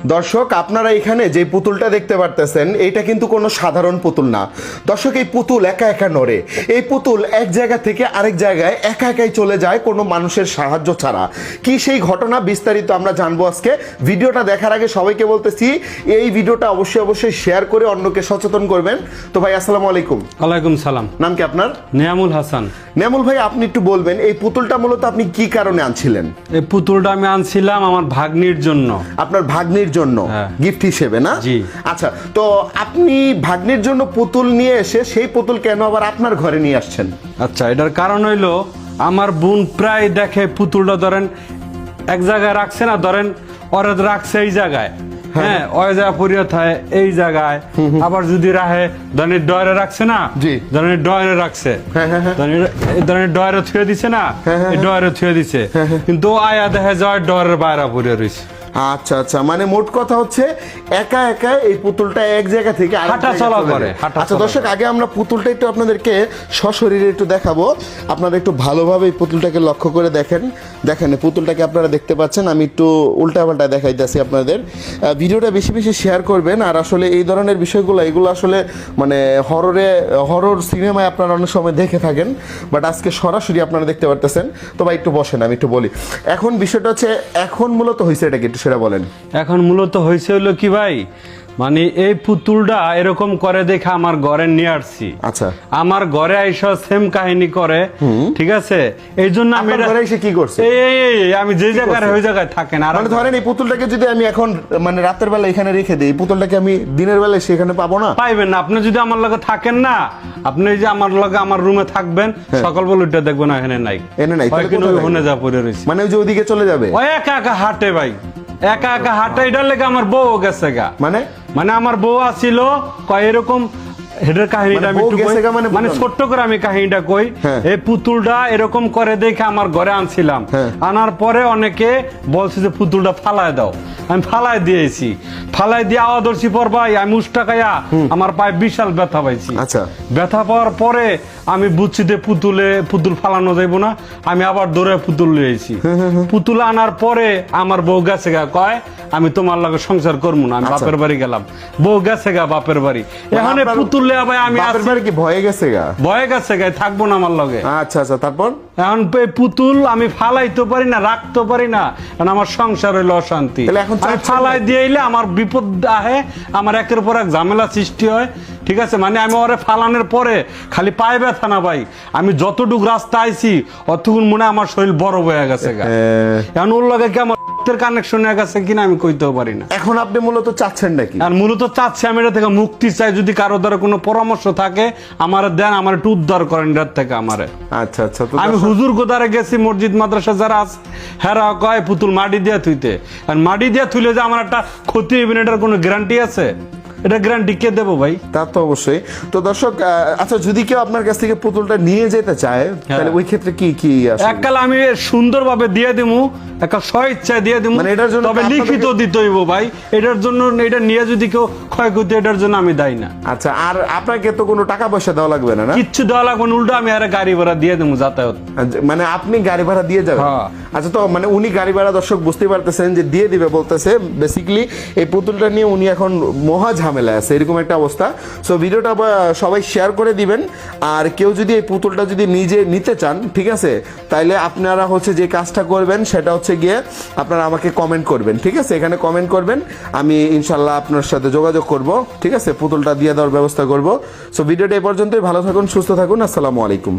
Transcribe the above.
দর্শক আপনারা এখানে যে পুতুলটা দেখতে পারতেছেন এইটা কিন্তু কোনো সাধারণ পুতুল না। দর্শক এই পুতুল একা একা নড়ে। এই পুতুল এক জায়গা থেকে আরেক জায়গায় একা একাই চলে যায় কোনো মানুষের সাহায্য ছাড়া। কি সেই ঘটনা বিস্তারিত আমরা জানবো আজকে। ভিডিওটা দেখার আগে সবাইকে বলতেছি এই ভিডিওটা অবশ্যই শেয়ার করে অন্যকে সচেতন করবেন। তো ভাই আসসালামু আলাইকুম। ওয়ালাইকুম সালাম। নাম কি আপনার? নিয়ামুল হাসান। নিয়ামুল ভাই আপনি একটু বলবেন এই পুতুলটা মূলত আপনি কি কারণে আনছিলেন? এই পুতুলটা আমি আনছিলাম আমার ভাগ্নির জন্য। আপনার ভাগ্নির জন্য গিফট হিসেবে না? জি। আচ্ছা, তো আপনি ভাগ্নির জন্য পুতুল নিয়ে এসে সেই পুতুল কেন আবার আপনার ঘরে নিয়ে আসছেন? আচ্ছা, এটার কারণ হইলো আমার বোন প্রায় দেখে পুতুলটা ধরেন এক জায়গায় রাখছে না, ধরেন ওরা রাখছে এই জায়গায়, হ্যাঁ ওই জায়গা পরিয়া থাকে এই জায়গায়, আবার যদি রাহে ধরেন ডয়ারে রাখছে না, জি ধরেন ডয়ারে রাখছে, ধরেন ডয়ারে থুয়ে দিছে না, এই ডয়ারে থুয়ে দিছে, কিন্তু আয়া দেখা যায় ডয়ারের বাইরে পরিয়া রয়েছে। আচ্ছা আচ্ছা, মানে মোট কথা হচ্ছে একা একা এই পুতুলটা এক জায়গা থেকে হাঁটা চলা করে। আচ্ছা দর্শক, আগে আমরা পুতুলটা একটু আপনাদেরকে সশরীরে একটু দেখাবো। আপনারা একটু ভালোভাবে এই পুতুলটাকে লক্ষ্য করে দেখেন। দেখেন পুতুলটাকে আপনারা দেখতে পাচ্ছেন। আমি একটু উল্টাপাল্টা দেখাইতেছি আপনাদের। ভিডিওটা বেশি বেশি শেয়ার করবেন। আর আসলে এই ধরনের বিষয়গুলো এগুলো আসলে মানে হরর সিনেমায় আপনারা অনেক সময় দেখে থাকেন, বাট আজকে সরাসরি আপনারা দেখতে পারতেছেন। তো ভাই একটু বসেন, আমি একটু বলি। এখন বিষয়টা হচ্ছে এখন মূলত হয়েছে এটা কি একটু সেটা বলেন। এখন মূলত হয়েছে হলো কি ভাই, মানে এই পুতুলটা এরকম করে দেখে আমার ঘরে নিয়ে আসছি। আচ্ছা, আমার ঘরে আইসা সেম কাহিনী করে, ঠিক আছে? এই জন্য আমি ঘরে এসে কি করছি, আমি যে জায়গায় ওই জায়গায় থাকেন। আর মানে ধরেন এই পুতুলটাকে যদি আমি এখন মানে রাতের বেলা এখানে রেখে দিই, পুতুলটাকে আমি দিনের বেলায় সেখানে পাবো না? পাইবেন না। আপনি যদি আমার লগে থাকেন না, আপনি যে আমার লগে আমার রুমে থাকবেন, সকাল বেলা উঠে দেখবেন এখানে নাই, এনে নাই, ওখানে যা পড়ে রয়েছে। মানে ওই যে ওইদিকে চলে যাবে, ওই একা একা হাঁটে ভাই, একা একা হাঁটে। এটার লেগে আমার বউ গেছে গা। মানে আমার বউ আসিল কয় এরকম হেডের কাহিনীটা আমি মানে ছোট্ট করে আমি কাহিনীটা কই। এই পুতুলটা এরকম করে দেখে আমার ঘরে আনছিলাম। আনার পরে অনেকে বলছে যে পুতুলটা ফালায় দাও। আমি ফালাই দিয়েছি। ফালাই দিয়ে আওয়াদর্শী পর ভাই আমি উষ্টা খাইয়া আমার পায়ে বিশাল ব্যথা পাইছি। আচ্ছা, ব্যথা পাওয়ার পরে আমি বুঝছি যে পুতুল ফালানো যাইব না। আমি আবার দৌড়ে পুতুল লিয়েছি। পুতুল আনার পরে আমার বউ গেছে গা, কয় আমি তোমার লগে সংসার করবো না, আমি বাপের বাড়ি গেলাম। বউ গেছে গা বাপের বাড়ি। এখন পুতুল লিয়া ভাই আমি কি ভয়ে গেছে গা? ভয়ে গেছে গা, থাকবো না আমার লগে। আচ্ছা আচ্ছা, তারপর এখন পুতুল আমি ফালাইতে পারি না, রাখতে পারি না, কারণ আমার সংসার হইলো অশান্তি। আমি ফালাই দিয়ে এলে আমার বিপদ আহে, আমার একের পর এক ঝামেলা সৃষ্টি হয়, ঠিক আছে? মানে আমি ওরে ফালানোর পরে খালি পায়ে ব্যথা না ভাই, আমি যতটুকু রাস্তা আইছি অতটুকুন মনে আমার শরীর বড় হয়ে গেছে গা। এখন ওর লগে কি আমার কানেকশন হয়ে গেছে কিনা আমি কইতেও পারি না। এখন আপনি মূলত চাচ্ছেন নাকি? আর মূলত চাচ্ছি আমি এটা থেকে মুক্তি চাই। যদি কারো দ্বারা কোনো পরামর্শ থাকে আমার দেন, আমার একটু উদ্ধার করেন এটার থেকে আমারে। আচ্ছা আচ্ছা, আমি হুজুর গোদারে গেছি, মসজিদ মাদ্রাসা যারা আছে হেরা কয় পুতুল মাটি দিয়ে থুইতে। আর মাটি দিয়ে থুইলে যে আমার একটা ক্ষতি হইবে না, এটার কোনো গ্যারান্টি আছে? এটা গ্যারান্টি কে দেবো ভাই? তা তো অবশ্যই। তো দর্শক, আচ্ছা যদি কেউ আপনার কাছ থেকে পুতুলটা নিয়ে যেতে চায় তাহলে ওই ক্ষেত্রে কি কি আছে? এককাল আমি সুন্দরভাবে দিয়ে দিমু, একটা স্বেচ্ছায় দিয়ে দিমু, মানে এটার জন্য তবে লিখিত দিতে হইব ভাই। এটার জন্য এটা নিয়ে যদি কেউ ক্ষয়ক্ষতি, এটার জন্য আমি দায়ী না। আচ্ছা, আর আপনাকে তো কোনো টাকা পয়সা দেওয়া লাগবে না? কিচ্ছু দেওয়া লাগবে না, উল্টো আমি আর গাড়ি ভাড়া দিয়ে দেবো যাতায়াত। মানে আপনি গাড়ি ভাড়া দিয়ে যাবেন? আচ্ছা, তো মানে উনি গাড়ি ভাড়া দর্শক বুঝতে পারতেছেন যে দিয়ে দিবে বলতেছে। বেসিক্যালি এই পুতুলটা নিয়ে উনি এখন মহা ঝামেলা আছে, এরকম একটা অবস্থা। সো ভিডিওটা সবাই শেয়ার করে দিবেন। আর কেউ যদি এই পুতুলটা যদি নিজে নিতে চান, ঠিক আছে, তাইলে আপনারা হচ্ছে যে কাজটা করবেন সেটা হচ্ছে গিয়ে আপনারা আমাকে কমেন্ট করবেন, ঠিক আছে? এখানে কমেন্ট করবেন, আমি ইনশাল্লাহ আপনার সাথে যোগাযোগ করব, ঠিক আছে? পুতুলটা দিয়ে দেওয়ার ব্যবস্থা করব। সো ভিডিওটা এই পর্যন্তই। ভালো থাকুন, সুস্থ থাকুন। আসসালামু আলাইকুম।